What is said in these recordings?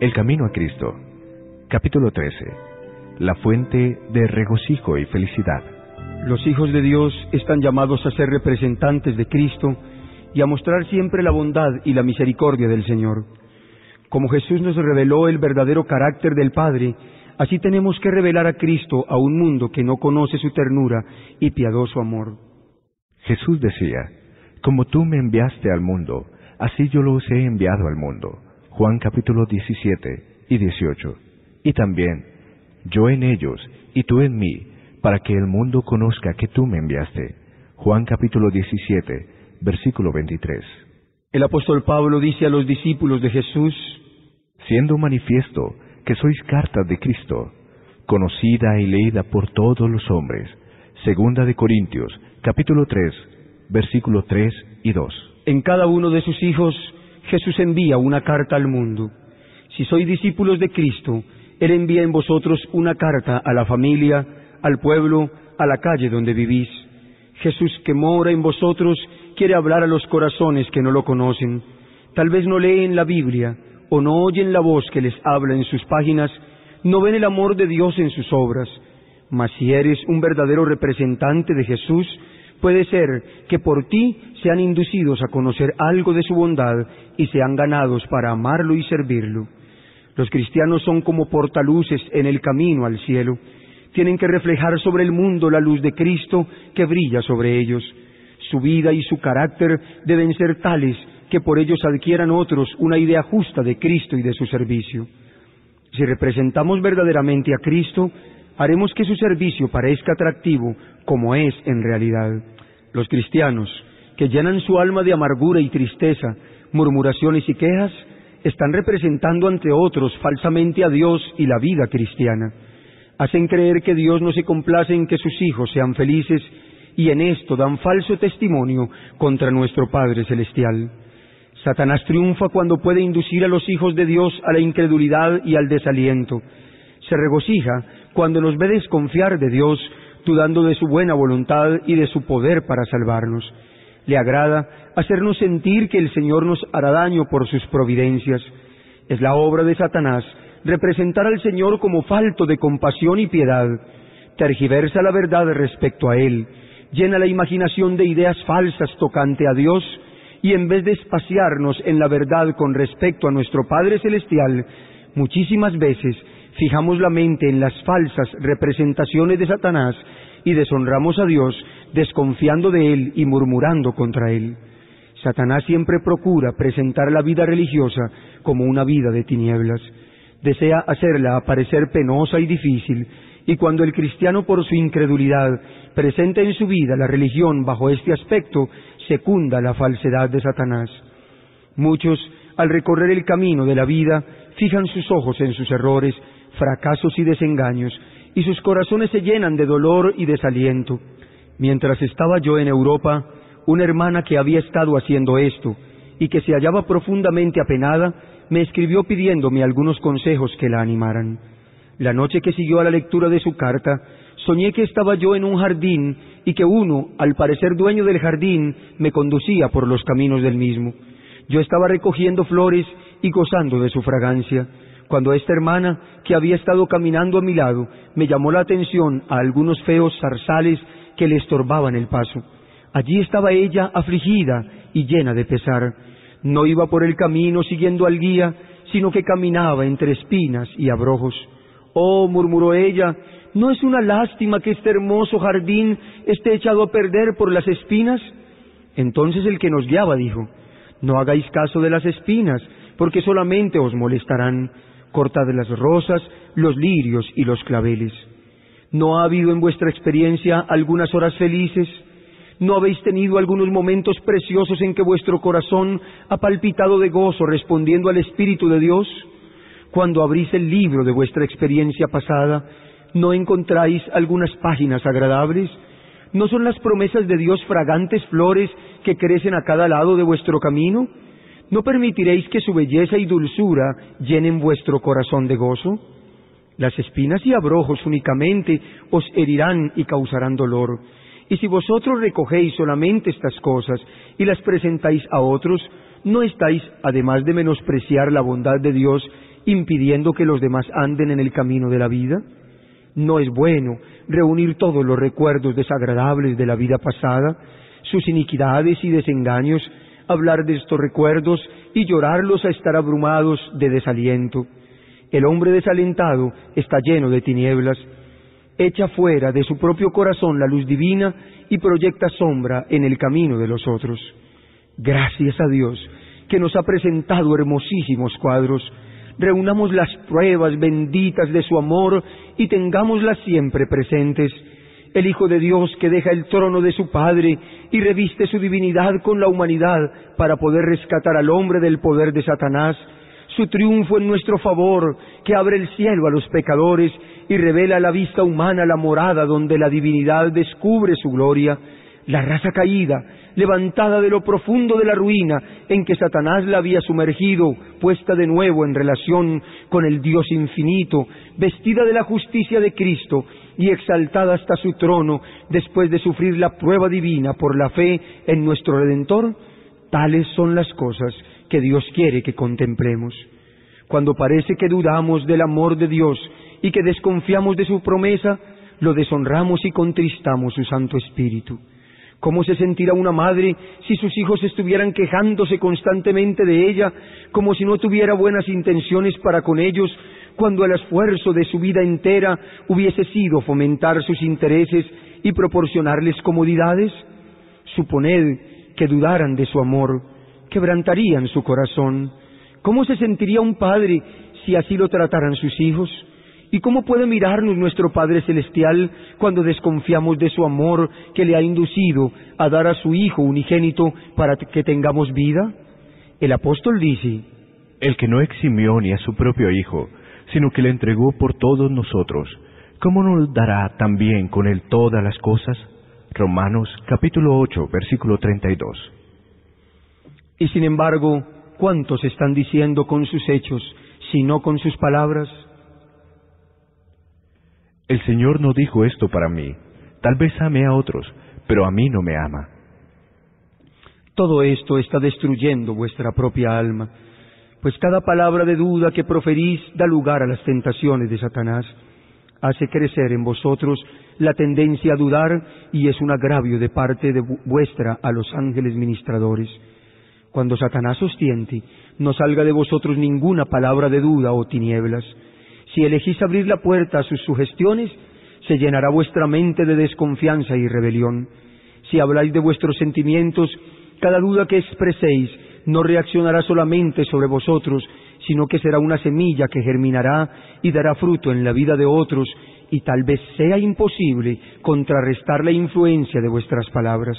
El camino a Cristo. Capítulo 13. La fuente de regocijo y felicidad. Los hijos de Dios están llamados a ser representantes de Cristo y a mostrar siempre la bondad y la misericordia del Señor. Como Jesús nos reveló el verdadero carácter del Padre, así tenemos que revelar a Cristo a un mundo que no conoce su ternura y piadoso amor. Jesús decía: como tú me enviaste al mundo, así yo los he enviado al mundo. Juan capítulo 17 y 18. Y también, yo en ellos y tú en mí, para que el mundo conozca que tú me enviaste. Juan capítulo 17, versículo 23. El apóstol Pablo dice a los discípulos de Jesús: siendo manifiesto que sois cartas de Cristo, conocida y leída por todos los hombres. Segunda de Corintios, capítulo 3, versículo 3 y 2. En cada uno de sus hijos, Jesús envía una carta al mundo. Si sois discípulos de Cristo, Él envía en vosotros una carta a la familia, al pueblo, a la calle donde vivís. Jesús, que mora en vosotros, quiere hablar a los corazones que no lo conocen. Tal vez no leen la Biblia, o no oyen la voz que les habla en sus páginas, no ven el amor de Dios en sus obras. Mas si eres un verdadero representante de Jesús, puede ser que por ti sean inducidos a conocer algo de su bondad y sean ganados para amarlo y servirlo. Los cristianos son como portaluces en el camino al cielo. Tienen que reflejar sobre el mundo la luz de Cristo que brilla sobre ellos. Su vida y su carácter deben ser tales que por ellos adquieran otros una idea justa de Cristo y de su servicio. Si representamos verdaderamente a Cristo, haremos que su servicio parezca atractivo como es en realidad. Los cristianos, que llenan su alma de amargura y tristeza, murmuraciones y quejas, están representando ante otros falsamente a Dios y la vida cristiana. Hacen creer que Dios no se complace en que sus hijos sean felices y en esto dan falso testimonio contra nuestro Padre Celestial. Satanás triunfa cuando puede inducir a los hijos de Dios a la incredulidad y al desaliento. Se regocija cuando los ve desconfiar de Dios, dudando de su buena voluntad y de su poder para salvarnos. Le agrada hacernos sentir que el Señor nos hará daño por sus providencias. Es la obra de Satanás representar al Señor como falto de compasión y piedad. Tergiversa la verdad respecto a Él, llena la imaginación de ideas falsas tocante a Dios, y en vez de espaciarnos en la verdad con respecto a nuestro Padre Celestial, muchísimas veces fijamos la mente en las falsas representaciones de Satanás y deshonramos a Dios desconfiando de Él y murmurando contra Él. Satanás siempre procura presentar la vida religiosa como una vida de tinieblas. Desea hacerla aparecer penosa y difícil, y cuando el cristiano por su incredulidad presenta en su vida la religión bajo este aspecto, secunda la falsedad de Satanás. Muchos, al recorrer el camino de la vida, fijan sus ojos en sus errores, fracasos y desengaños, y sus corazones se llenan de dolor y desaliento. Mientras estaba yo en Europa, una hermana que había estado haciendo esto, y que se hallaba profundamente apenada, me escribió pidiéndome algunos consejos que la animaran. La noche que siguió a la lectura de su carta, soñé que estaba yo en un jardín y que uno, al parecer dueño del jardín, me conducía por los caminos del mismo. Yo estaba recogiendo flores y gozando de su fragancia, cuando esta hermana, que había estado caminando a mi lado, me llamó la atención a algunos feos zarzales que le estorbaban el paso. Allí estaba ella afligida y llena de pesar. No iba por el camino siguiendo al guía, sino que caminaba entre espinas y abrojos. «Oh», murmuró ella, «¿no es una lástima que este hermoso jardín esté echado a perder por las espinas?» Entonces el que nos guiaba dijo: «No hagáis caso de las espinas, porque solamente os molestarán. Cortad las rosas, los lirios y los claveles». ¿No ha habido en vuestra experiencia algunas horas felices? ¿No habéis tenido algunos momentos preciosos en que vuestro corazón ha palpitado de gozo respondiendo al Espíritu de Dios? Cuando abrís el libro de vuestra experiencia pasada, ¿no encontráis algunas páginas agradables? ¿No son las promesas de Dios fragantes flores que crecen a cada lado de vuestro camino? ¿No permitiréis que su belleza y dulzura llenen vuestro corazón de gozo? Las espinas y abrojos únicamente os herirán y causarán dolor. Y si vosotros recogéis solamente estas cosas y las presentáis a otros, ¿no estáis, además de menospreciar la bondad de Dios impidiendo que los demás anden en el camino de la vida? No es bueno reunir todos los recuerdos desagradables de la vida pasada, sus iniquidades y desengaños, hablar de estos recuerdos y llorarlos a estar abrumados de desaliento. El hombre desalentado está lleno de tinieblas, echa fuera de su propio corazón la luz divina y proyecta sombra en el camino de los otros. Gracias a Dios que nos ha presentado hermosísimos cuadros. Reunamos las pruebas benditas de su amor y tengámoslas siempre presentes. El Hijo de Dios que deja el trono de su Padre y reviste su divinidad con la humanidad para poder rescatar al hombre del poder de Satanás, su triunfo en nuestro favor, que abre el cielo a los pecadores y revela a la vista humana la morada donde la divinidad descubre su gloria, la raza caída, levantada de lo profundo de la ruina en que Satanás la había sumergido, puesta de nuevo en relación con el Dios infinito, vestida de la justicia de Cristo y exaltada hasta su trono después de sufrir la prueba divina por la fe en nuestro Redentor. Tales son las cosas que Dios quiere que contemplemos. Cuando parece que dudamos del amor de Dios y que desconfiamos de su promesa, lo deshonramos y contristamos su Santo Espíritu. ¿Cómo se sentirá una madre si sus hijos estuvieran quejándose constantemente de ella, como si no tuviera buenas intenciones para con ellos, cuando el esfuerzo de su vida entera hubiese sido fomentar sus intereses y proporcionarles comodidades? Suponed que dudaran de su amor, quebrantarían su corazón. ¿Cómo se sentiría un padre si así lo trataran sus hijos? ¿Y cómo puede mirarnos nuestro Padre Celestial cuando desconfiamos de su amor que le ha inducido a dar a su Hijo unigénito para que tengamos vida? El apóstol dice: el que no eximió ni a su propio Hijo, sino que le entregó por todos nosotros, ¿cómo no nos dará también con él todas las cosas? Romanos capítulo 8, versículo 32. Y sin embargo, ¿cuántos están diciendo con sus hechos, si no con sus palabras? El Señor no dijo esto para mí. Tal vez ame a otros, pero a mí no me ama. Todo esto está destruyendo vuestra propia alma, pues cada palabra de duda que proferís da lugar a las tentaciones de Satanás. Hace crecer en vosotros la tendencia a dudar y es un agravio de parte de vuestra a los ángeles ministradores. Cuando Satanás os tiente, no salga de vosotros ninguna palabra de duda o tinieblas. Si elegís abrir la puerta a sus sugestiones, se llenará vuestra mente de desconfianza y rebelión. Si habláis de vuestros sentimientos, cada duda que expreséis no reaccionará solamente sobre vosotros, sino que será una semilla que germinará y dará fruto en la vida de otros, y tal vez sea imposible contrarrestar la influencia de vuestras palabras.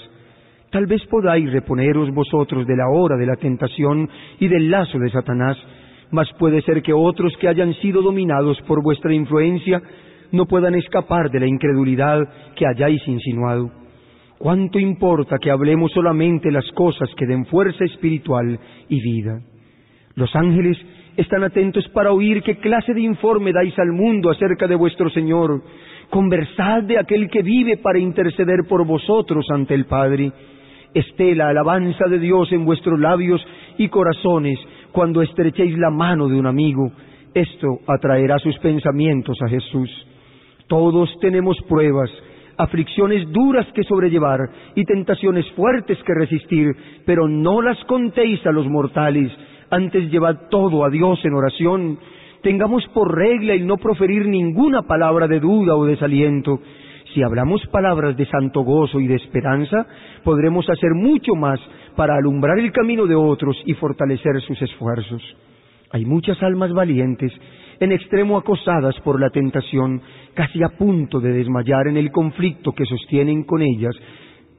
Tal vez podáis reponeros vosotros de la hora de la tentación y del lazo de Satanás, mas puede ser que otros que hayan sido dominados por vuestra influencia no puedan escapar de la incredulidad que hayáis insinuado. ¿Cuánto importa que hablemos solamente las cosas que den fuerza espiritual y vida? Los ángeles están atentos para oír qué clase de informe dais al mundo acerca de vuestro Señor. Conversad de aquel que vive para interceder por vosotros ante el Padre. Esté la alabanza de Dios en vuestros labios y corazones cuando estrechéis la mano de un amigo. Esto atraerá sus pensamientos a Jesús. Todos tenemos pruebas, aflicciones duras que sobrellevar y tentaciones fuertes que resistir, pero no las contéis a los mortales, antes llevad todo a Dios en oración. Tengamos por regla el no proferir ninguna palabra de duda o desaliento. Si hablamos palabras de santo gozo y de esperanza, podremos hacer mucho más para alumbrar el camino de otros y fortalecer sus esfuerzos. Hay muchas almas valientes, en extremo acosadas por la tentación, casi a punto de desmayar en el conflicto que sostienen con ellas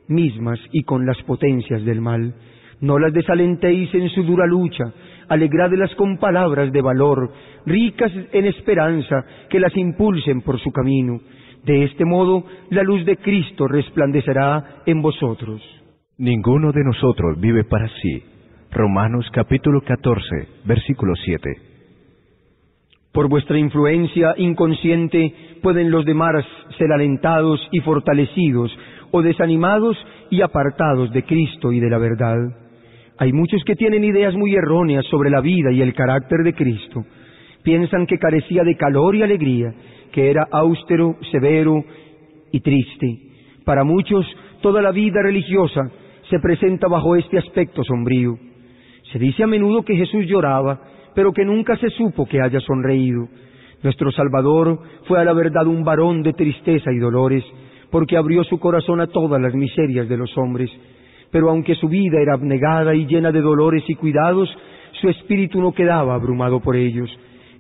mismas y con las potencias del mal. No las desalentéis en su dura lucha, alegradlas con palabras de valor, ricas en esperanza, que las impulsen por su camino. De este modo, la luz de Cristo resplandecerá en vosotros. Ninguno de nosotros vive para sí. Romanos capítulo 14, versículo 7. Por vuestra influencia inconsciente pueden los demás ser alentados y fortalecidos, o desanimados y apartados de Cristo y de la verdad. Hay muchos que tienen ideas muy erróneas sobre la vida y el carácter de Cristo. Piensan que carecía de calor y alegría, que era austero, severo y triste. Para muchos, toda la vida religiosa se presenta bajo este aspecto sombrío. Se dice a menudo que Jesús lloraba, pero que nunca se supo que haya sonreído. Nuestro Salvador fue a la verdad un varón de tristeza y dolores, porque abrió su corazón a todas las miserias de los hombres. Pero aunque su vida era abnegada y llena de dolores y cuidados, su espíritu no quedaba abrumado por ellos.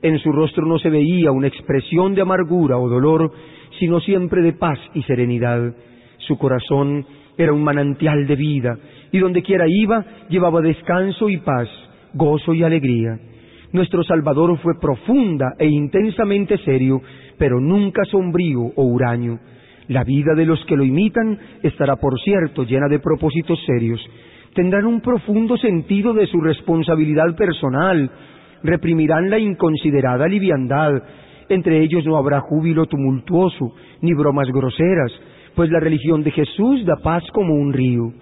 En su rostro no se veía una expresión de amargura o dolor, sino siempre de paz y serenidad. Su corazón era un manantial de vida, y donde quiera iba, llevaba descanso y paz, gozo y alegría. Nuestro Salvador fue profunda e intensamente serio, pero nunca sombrío o huraño. La vida de los que lo imitan estará, por cierto, llena de propósitos serios. Tendrán un profundo sentido de su responsabilidad personal, reprimirán la inconsiderada liviandad. Entre ellos no habrá júbilo tumultuoso, ni bromas groseras, pues la religión de Jesús da paz como un río.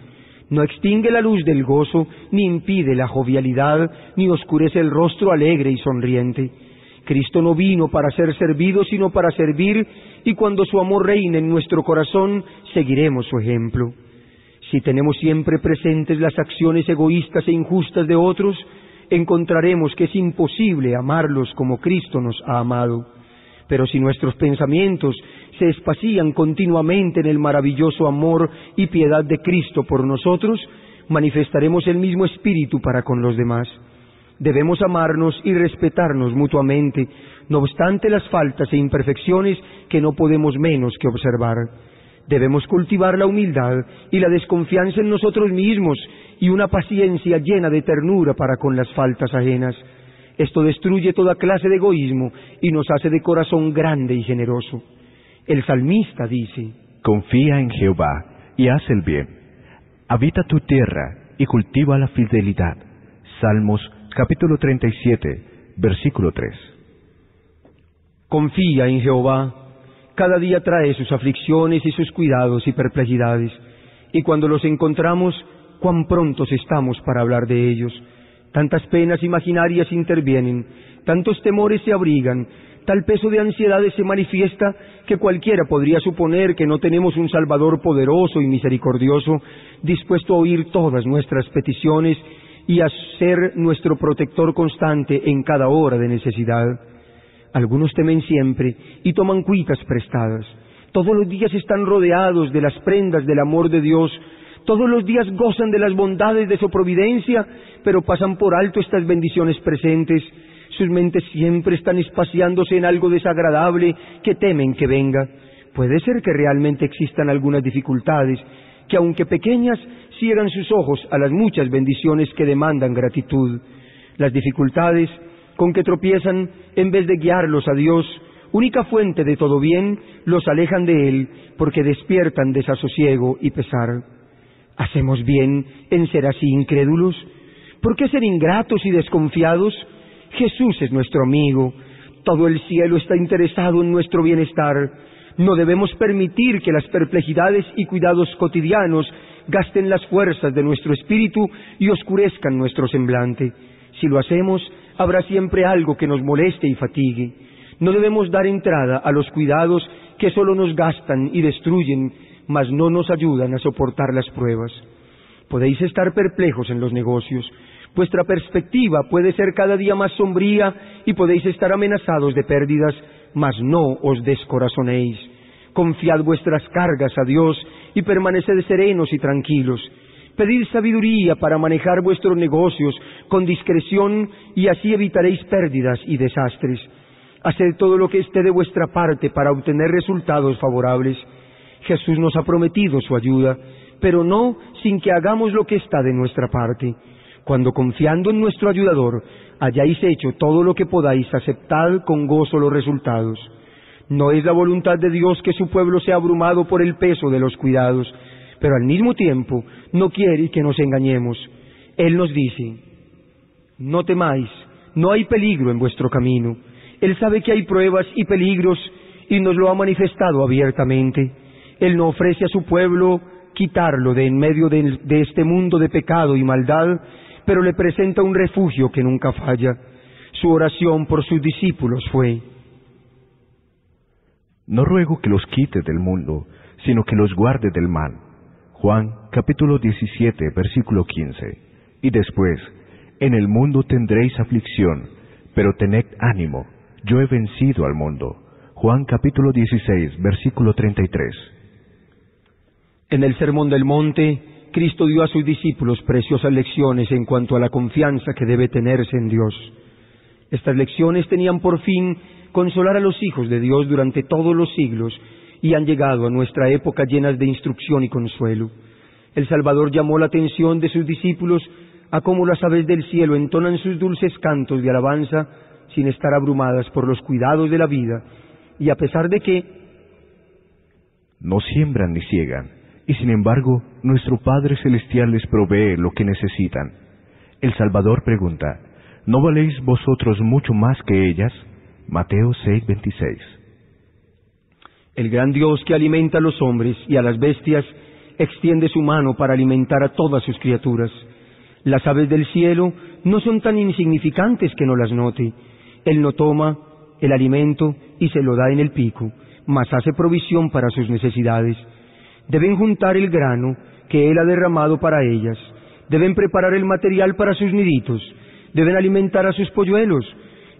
No extingue la luz del gozo, ni impide la jovialidad, ni oscurece el rostro alegre y sonriente. Cristo no vino para ser servido, sino para servir, y cuando su amor reine en nuestro corazón, seguiremos su ejemplo. Si tenemos siempre presentes las acciones egoístas e injustas de otros, encontraremos que es imposible amarlos como Cristo nos ha amado. Pero si nuestros pensamientos se espacían continuamente en el maravilloso amor y piedad de Cristo por nosotros, manifestaremos el mismo espíritu para con los demás. Debemos amarnos y respetarnos mutuamente, no obstante las faltas e imperfecciones que no podemos menos que observar. Debemos cultivar la humildad y la desconfianza en nosotros mismos y una paciencia llena de ternura para con las faltas ajenas. Esto destruye toda clase de egoísmo y nos hace de corazón grande y generoso. El salmista dice: Confía en Jehová y haz el bien. Habita tu tierra y cultiva la fidelidad. Salmos capítulo 37, versículo 3. Confía en Jehová. Cada día trae sus aflicciones y sus cuidados y perplejidades, y cuando los encontramos, cuán prontos estamos para hablar de ellos. Tantas penas imaginarias intervienen, tantos temores se abrigan, tal peso de ansiedades se manifiesta, que cualquiera podría suponer que no tenemos un Salvador poderoso y misericordioso, dispuesto a oír todas nuestras peticiones y a ser nuestro protector constante en cada hora de necesidad. Algunos temen siempre y toman cuitas prestadas. Todos los días están rodeados de las prendas del amor de Dios. Todos los días gozan de las bondades de su providencia, pero pasan por alto estas bendiciones presentes. Sus mentes siempre están espaciándose en algo desagradable que temen que venga. Puede ser que realmente existan algunas dificultades, que aunque pequeñas, ciegan sus ojos a las muchas bendiciones que demandan gratitud. Las dificultades con que tropiezan, en vez de guiarlos a Dios, única fuente de todo bien, los alejan de Él, porque despiertan desasosiego y pesar. ¿Hacemos bien en ser así incrédulos? ¿Por qué ser ingratos y desconfiados? Jesús es nuestro amigo. Todo el cielo está interesado en nuestro bienestar. No debemos permitir que las perplejidades y cuidados cotidianos gasten las fuerzas de nuestro espíritu y oscurezcan nuestro semblante. Si lo hacemos, habrá siempre algo que nos moleste y fatigue. No debemos dar entrada a los cuidados que solo nos gastan y destruyen, mas no nos ayudan a soportar las pruebas. Podéis estar perplejos en los negocios. Vuestra perspectiva puede ser cada día más sombría y podéis estar amenazados de pérdidas, mas no os descorazonéis. Confiad vuestras cargas a Dios y permaneced serenos y tranquilos. Pedid sabiduría para manejar vuestros negocios con discreción y así evitaréis pérdidas y desastres. Haced todo lo que esté de vuestra parte para obtener resultados favorables. Jesús nos ha prometido su ayuda, pero no sin que hagamos lo que está de nuestra parte. Cuando confiando en nuestro ayudador hayáis hecho todo lo que podáis, aceptad con gozo los resultados. No es la voluntad de Dios que su pueblo sea abrumado por el peso de los cuidados, pero al mismo tiempo no quiere que nos engañemos. Él nos dice: no temáis, no hay peligro en vuestro camino. Él sabe que hay pruebas y peligros y nos lo ha manifestado abiertamente. Él no ofrece a su pueblo quitarlo de en medio de este mundo de pecado y maldad, pero le presenta un refugio que nunca falla. Su oración por sus discípulos fue: No ruego que los quite del mundo, sino que los guarde del mal. Juan capítulo 17, versículo 15. Y después, en el mundo tendréis aflicción, pero tened ánimo, yo he vencido al mundo. Juan capítulo 16, versículo 33. En el Sermón del Monte, Cristo dio a sus discípulos preciosas lecciones en cuanto a la confianza que debe tenerse en Dios. Estas lecciones tenían por fin consolar a los hijos de Dios durante todos los siglos y han llegado a nuestra época llenas de instrucción y consuelo. El Salvador llamó la atención de sus discípulos a cómo las aves del cielo entonan sus dulces cantos de alabanza sin estar abrumadas por los cuidados de la vida, y a pesar de que no siembran ni ciegan, y sin embargo nuestro Padre Celestial les provee lo que necesitan. El Salvador pregunta: ¿no valéis vosotros mucho más que ellas? Mateo 6:26. El gran Dios que alimenta a los hombres y a las bestias extiende su mano para alimentar a todas sus criaturas. Las aves del cielo no son tan insignificantes que no las note. Él no toma el alimento y se lo da en el pico, mas hace provisión para sus necesidades. Deben juntar el grano que Él ha derramado para ellas. Deben preparar el material para sus niditos. Deben alimentar a sus polluelos.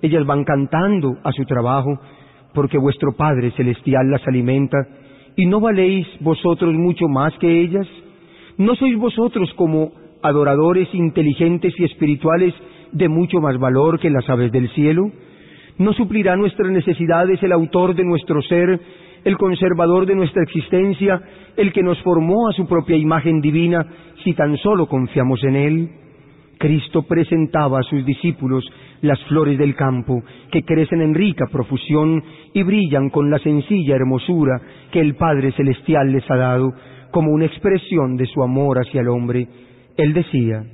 Ellas van cantando a su trabajo, porque vuestro Padre Celestial las alimenta. ¿Y no valéis vosotros mucho más que ellas? ¿No sois vosotros como adoradores inteligentes y espirituales de mucho más valor que las aves del cielo? ¿No suplirá nuestras necesidades el autor de nuestro ser, el conservador de nuestra existencia, el que nos formó a su propia imagen divina, si tan solo confiamos en Él? Cristo presentaba a sus discípulos las flores del campo, que crecen en rica profusión y brillan con la sencilla hermosura que el Padre Celestial les ha dado, como una expresión de su amor hacia el hombre. Él decía: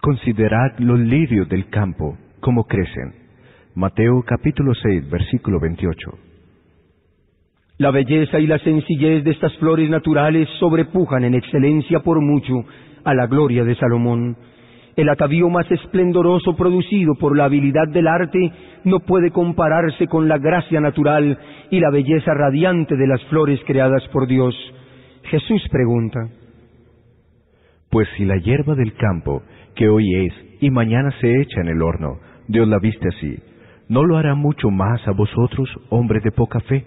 Considerad los lirios del campo, cómo crecen. Mateo capítulo 6, versículo 28. La belleza y la sencillez de estas flores naturales sobrepujan en excelencia por mucho a la gloria de Salomón. El atavío más esplendoroso producido por la habilidad del arte no puede compararse con la gracia natural y la belleza radiante de las flores creadas por Dios. Jesús pregunta: Pues si la hierba del campo, que hoy es y mañana se echa en el horno, Dios la viste así, ¿no lo hará mucho más a vosotros, hombres de poca fe?